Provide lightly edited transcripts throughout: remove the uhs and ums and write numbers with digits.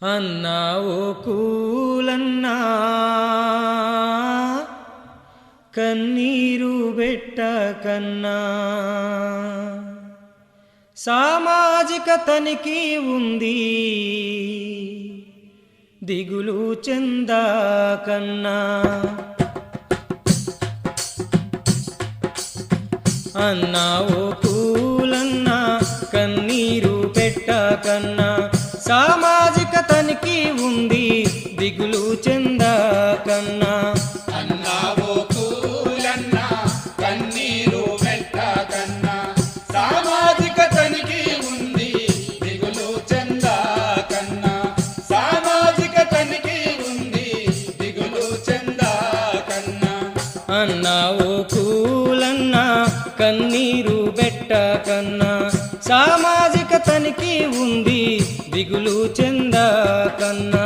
అన్నా ఓ కూలన్నా కన్నీరు పెట్టకన్నా సామాజిక తనిఖీ ఉంది దిగులు చెందకన్నా అన్నా ఓ కూలన్నా కన్నీరు పెట్టకన్నా సామాజిక తనిఖీ ఉంది దిగులు చెందకన్నా అన్నా ఓ కూలన్నా కన్నీరు పెట్టకన్నా సామాజిక తనిఖీ ఉంది దిగులు చెందకన్నా సామాజిక తనిఖీ ఉంది దిగులు చెందకన్నా అన్నా ఓ కూలన్నా కన్నీరు పెట్టకన్నా సామాజిక తనిఖీ ఉంది దిగులు చెందకన్నా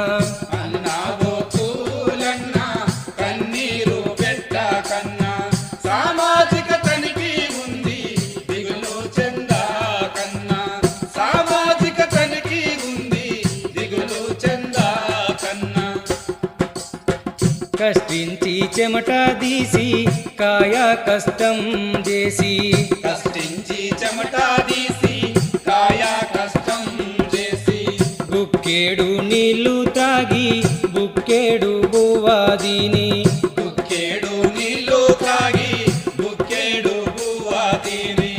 అన్నా ఓ కూలన్నా కన్నీరు పెట్టకన్నా సామాజిక తనిఖీ ఉంది దిగులు చెందకన్నా సామాజిక తనిఖీ ఉంది దిగులు చెందకన్నా కష్టించి చెమట తీసి కాయ కష్టం చేసి కష్టించి చెమట తీసి కాయ కష్టం చేసి బుక్కేడు నీళ్లు తాగి బుక్కేడు బువ్వాదిని బుక్కేడు నీళ్లు తాగి బుక్కేడు బువ్వాదిని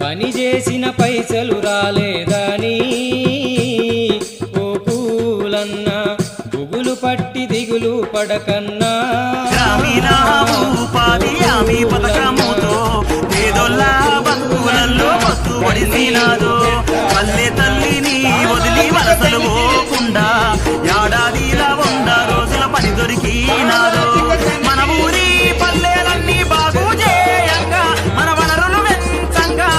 పని చేసిన పైసలు రాలేదని ఓ కూలన్నా బుగులు పట్టి దిగులు పడకన్నా గ్రామీణ ఉపాధి హామీ పథకముతో పేదోళ్ళ బతుకులలో మత్తు పడిసినాదో పల్లె తల్లిని వదిలి వలసలు పోకుండా ఏడాదిలా 100 రోజుల పని దొరికినాదో మన ఊరి పల్లెలన్నీ బాగు చేయంగా మన వనరులు వెంచంగా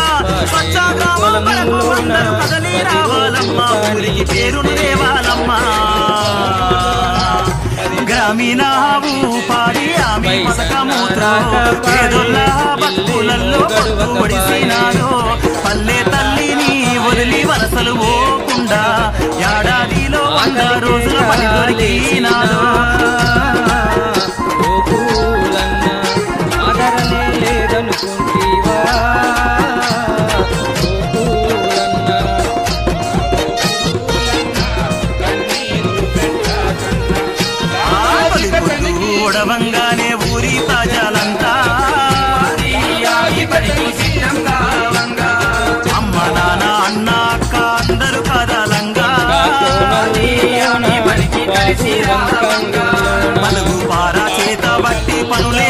స్వచ్ఛ గ్రామం కొరకు అందరూ కదలి రావాలమ్మా ఊరికి పేరును దేవాలమ్మా గ్రామీణ ఉపాధి హామీ పథకముతో పేదోళ్ళ బతుకులలో మత్తు పడిసినాదో పల్లె తల్లిని వదిలి వలసలు పోకుండా ఏడాదిలో 100 రోజుల పని దొరికినాదో ఓ కూలన్నా ఆదరణే లేదనుకుంటీవా ఓ కూలన్నా కన్నీరు పెట్టకన్నా ఓడవంగానే ఊరి ప్రజలంతా అమ్మ నాన్న అన్న అక్క అందరూ కదలంగా మలుగు పార చేత బట్టి పనులే